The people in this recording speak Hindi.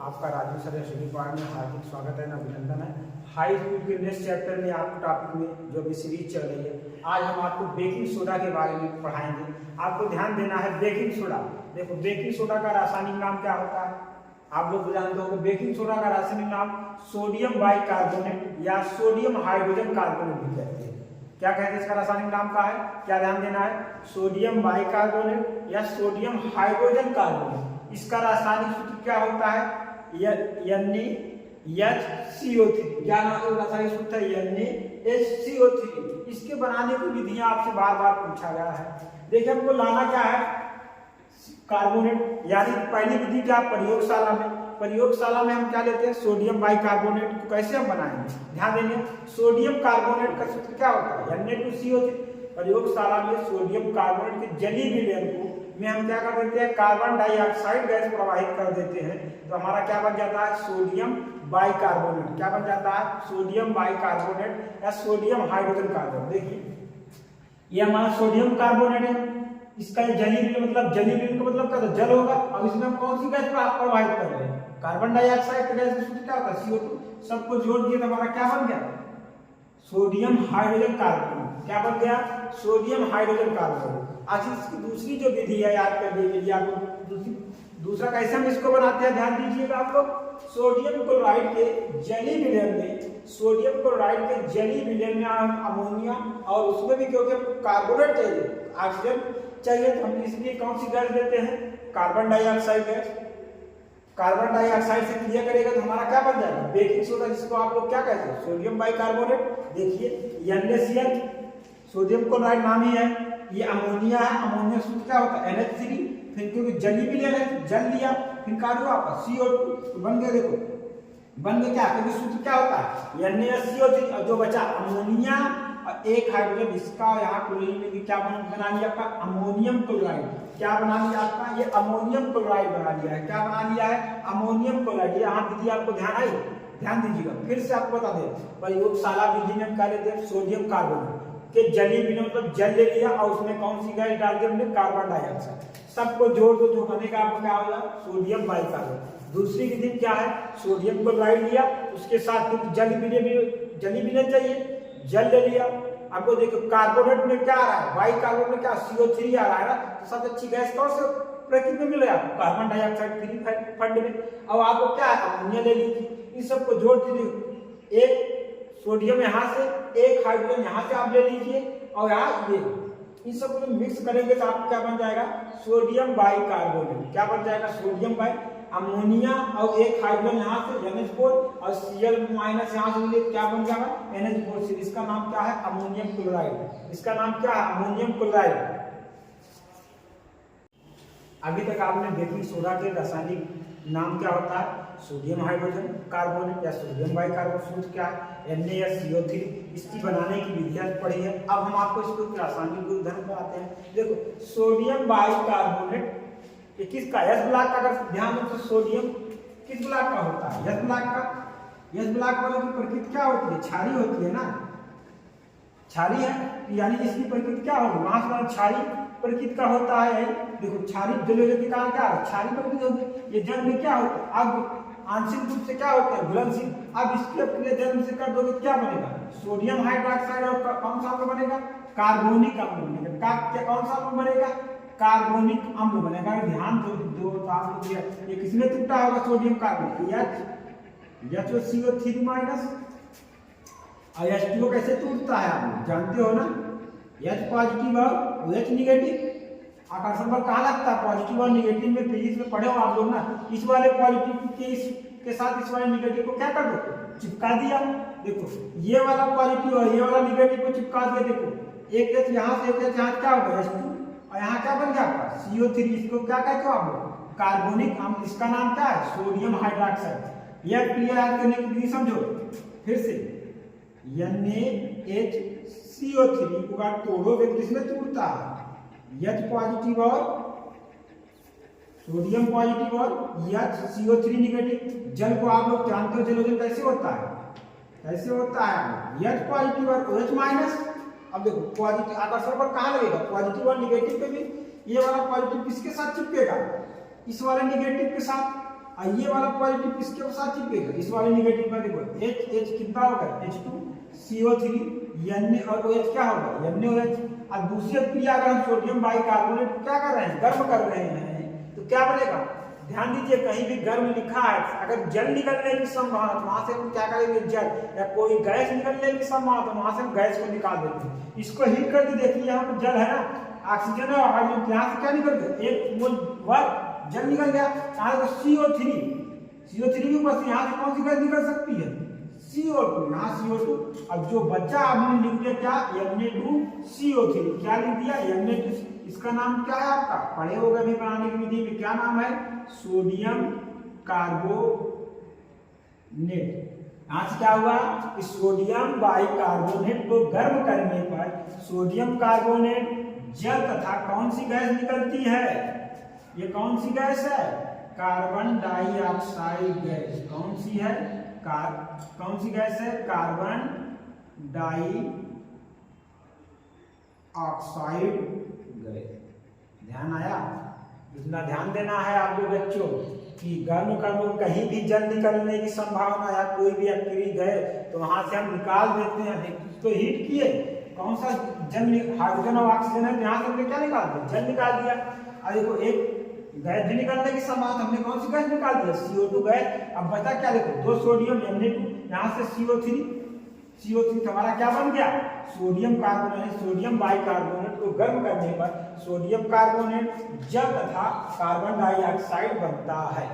आपका राजू सर स्टडी पॉइंट में हार्दिक स्वागत है, अभिनंदन है। हाई स्कूल के नेक्स्ट चैप्टर में आपको टॉपिक में जो भी सीरीज चल रही है, आज हम आपको बेकिंग सोडा के बारे में पढ़ाएंगे। आपको ध्यान देना है बेकिंग सोडा। देखो बेकिंग सोडा का रासायनिक नाम क्या होता है, आप लोग जानते हो। बेकिंग सोडा का रासायनिक नाम सोडियम बाइकार्बोनेट या सोडियम हाइड्रोजन कार्बोनेट भी कहते हैं। क्या कहते हैं इसका रासायनिक नाम का है, क्या ध्यान देना है, सोडियम बाइकार्बोनेट या सोडियम हाइड्रोजन कार्बोनेट। इसका रासायनिक सूत्र क्या होता है, NaHCO3। क्या रासायनिक सूत्र है, NaHCO3। इसके बनाने की विधियां आपसे बार बार पूछा गया है। देखिए हमको लाना क्या है, कार्बोनेट, यानी पहली विधि क्या, प्रयोगशाला में हम क्या लेते हैं, सोडियम बाइकार्बोनेट को कैसे हम बनाएंगे, ध्यान देंगे। सोडियम कार्बोनेट का सूत्र क्या होता है, Na2CO3। प्रयोगशाला में सोडियम कार्बोनेट के जली विलयन को में हम क्या कर देते हैं, कार्बन डाइऑक्साइड गैस प्रवाहित कर देते हैं, तो हमारा क्या बन जाता है, सोडियम बाइकार्बोनेट। क्या बन जाता है, सोडियम बाइकार्बोनेट या सोडियम हाइड्रोजन कार्बोनेट। देखिए ये हमारा सोडियम कार्बोनेट है, इसका जली विलयन मतलब क्या होता है, जल होगा। अब इसमें हम कौन सी गैस प्रवाहित कर रहे हैं, कार्बन डाइऑक्साइड गैस का सूत्र क्या होता है, CO2। सबको जोड़ दिए तो हमारा क्या बन गया, सोडियम हाइड्रोजन कार्बोनेट। क्या बन गया, सोडियम हाइड्रोजन कार्बोनेट। आज इसकी दूसरी जो विधि है याद करने के लिए आपको, दूसरा कैसे हम इसको बनाते हैं, ध्यान दीजिएगा आप लोग। सोडियम क्लोराइड के जली विलयन में हम अमोनिया, और उसमें भी क्योंकि कार्बोनेट चाहिए, ऑक्सीजन चाहिए, तो हम इसलिए कौन सी गैस देते हैं, carbon dioxide gas. Carbon dioxide से क्रिया करेगा तो हमारा क्या बन जाएगा, बेकिंग सोडा, जिसको आप लोग क्या कहते हैं, सोडियम बाइकार्बोनेट। देखिए NaCl, सोडियम क्लोराइड नाम ही है, ये अमोनिया है, अमोनिया सूत्र क्या होता है, NH3। फिर क्योंकि जली विलयन है, जल लिया, फिर कार्बन आपस CO2, तो बन गया, देखो बन गया क्या, क्योंकि सूत्र क्या होता है NaCO3, और जो बचा अमोनिया और एक हाइड्रोजन, इसका यहाँ क्लोरीन में क्या बना लिया आपका, अमोनियम क्लोराइड। क्या बना लिया आपका, ये अमोनियम क्लोराइड बना लिया है। क्या बना लिया है, अमोनियम क्लोराइड। यहाँ विधि आपको ध्यान आई, ध्यान दीजिएगा, फिर से आपको बता दें। प्रयोगशाला विधि में क्या लेते हैं, सोडियम कार्बोनेट के जली विलयन मतलब जल ले लिया, और उसमें कौन सी गैस डाल दी हमने, कार्बन डाइऑक्साइड। सबको जोड़ दो, जो बनेगा आपको क्या होगा, सोडियम बाइकार्बोनेट। दूसरी विधि क्या है, सोडियम क्लोराइड लिया, उसके साथ जली विलयन चाहिए, जल ले लिया। आपको देखो कार्बोनेट में क्या आ रहा है, बाइकार्बोनेट में क्या, CO3 आ रहा है ना, तो सबसे अच्छी गैस कौन से प्रकृति में मिल रहा है, कार्बन डाइऑक्साइड फ्री फंड में। अब आपको क्या है, अमोनिया ले लीजिए, इन सबको जोड़ दीजिए, एक सोडियम यहाँ से, एक हाइड्रोजन यहाँ से आप ले लीजिए, और यहाँ ये, इन सबको मिक्स करेंगे तो आपको क्या बन जाएगा, सोडियम बाइकार्बोनेट। क्या बन जाएगा, सोडियम बाइ अमोनिया, और एक हाइड्रोजन यहाँ से NH4, और Cl माइनस यहाँ से लिए, क्या बन जाएगा, NH4। इसका नाम क्या है, अमोनियम क्लोराइड। इसका नाम क्या है, अमोनियम क्लोराइड। अभी तक आपने बेकिंग सोडा के रासायनिक नाम क्या होता है, सोडियम हाइड्रोजन कार्बोनेट या सोडियम बाइकार्बोनेट। सूत्र क्या है, NaCO3। इसकी बनाने की विधियां पढ़ी है। अब हम आपको इसको रासायनिक गुणधर्म बताते हैं। देखो सोडियम बाइकार्बोनेट ये किसका, S ब्लॉक का, अगर ध्यान दो तो सोडियम किस ब्लॉक का होता है, S ब्लॉक का। S ब्लॉक वाले की प्रकृति क्या होती है, क्षारीय होती है ना, क्षारीय है, यानी इसकी प्रकृति क्या होगी, वहां से क्षारीय प्रकृति का होता है। देखो क्षारीय जल के कारण क्या है, क्षारीय प्रकृति होती है। ये जल में क्या होता है, अब आंशिक रूप से क्या होता है, घुलनशील। अब इसके अपने जन्म से कर दोगे क्या बनेगा, सोडियम हाइड्रोक्साइड, और कौन सा अम्ल बनेगा, कार्बोनिक अम्ल बनेगा। कौन सा अम्ल बनेगा, कार्बोनिक अम्ल बनेगा। ध्यान दो तो आप लोग ये किसमें टूटा होगा, सोडियम कार्बोनेट, HCO3 माइनस, और H2O कैसे टूटता है आप लोग जानते हो ना, H पॉजिटिव और OH निगेटिव। आकर्षण बल कहाँ लगता है, पॉजिटिव और निगेटिव में फिजिक्स में पढ़े हो आप लोग ना। इस वाले पॉजिटिव के साथ इस वाले निगेटिव को क्या कर दो, चिपका दिया। देखो ये वाला पॉजिटिव और ये वाला निगेटिव को चिपका दिया। देखो एक H यहाँ से, एक H यहाँ, क्या होगा H2, और यहाँ क्या बन गया आपका CO3। इसको क्या कहते हो आप लोग, कार्बोनिक अम्ल। इसका नाम क्या है, सोडियम हाइड्रोक्साइड। यह क्रिया याद करने की विधि समझो फिर से। NaHCO3 को तोड़ोगे किसमें टूटता है, H पॉजिटिव और सोडियम पॉजिटिव और HCO3 निगेटिव। जल को आप लोग जानते हो, जलोजन कैसे होता है, कैसे होता है, H पॉजिटिव और OH माइनस। अब देखो पॉजिटिव आकर्षण पर कहाँ लगेगा, पॉजिटिव और निगेटिव पे भी। ये वाला पॉजिटिव किसके साथ चिपकेगा, इस वाले निगेटिव के साथ। और ये वाला पॉजिटिव किसके साथ चिपकेगा, इस वाले नेगेटिव का। देखो H कितना होगा, H2CO3 Na और OH क्या होगा, NaOH। और दूसरी क्रिया अगर हम सोडियम बाइकार्बोनेट क्या कर रहे हैं, गर्म कर रहे हैं, तो क्या बनेगा, ध्यान दीजिए कहीं भी गर्म लिखा है, अगर जल निकलने की संभावना तो वहां से हम क्या करेंगे, जल, या कोई गैस निकलने की संभावना तो वहां से हम गैस को निकाल देते हैं। इसको हीट करके देखिए, यहाँ पे जल है ना, ऑक्सीजन और हाइड्रोजन, यहाँ से क्या निकल गया, एक मोल वर्ग जल निकल गया, यहाँ देखो CO3 भी बस, यहाँ से कौन सी गैस निकल सकती है, CO2, यहाँ CO2। अब जो बच्चा आपने लिख दिया क्या, Na2CO3, क्या लिख दिया, Na2। इसका नाम क्या है आपका, पढ़े होगा अभी बनाने की विधि में, क्या नाम है, सोडियम कार्बोनेट। यहाँ से क्या हुआ कि सोडियम बाइकार्बोनेट को गर्म करने पर सोडियम कार्बोनेट जल तथा कौन सी गैस निकलती है, ये कौन सी गैस है, कार्बन डाइऑक्साइड गैस। कौन सी है, कौन सी गैस है, कार्बन डाइऑक्साइड गैस। ध्यान आया, इतना ध्यान देना है आप लोग बच्चों कि गर्म करने कहीं भी जल निकलने की संभावना या कोई भी एक्टिविटी है तो वहां से हम निकाल देते हैं। तो हीट किए, कौन सा जल, हाइड्रोजन और ऑक्सीजन है, यहाँ से हमने क्या निकाल दिया, जल निकाल दिया। और देखो एक गैस भी निकलने की संभावना, हमने कौन सी गैस निकाल दिया, CO2 गैस। अब बचा क्या, देखो दो सोडियम Na2, यहाँ से CO3 हमारा क्या बन गया, सोडियम कार्बोनेट। सोडियम बाइकार्बोनेट को गर्म करने पर सोडियम कार्बोनेट जल तथा कार्बन डाइऑक्साइड बनता है।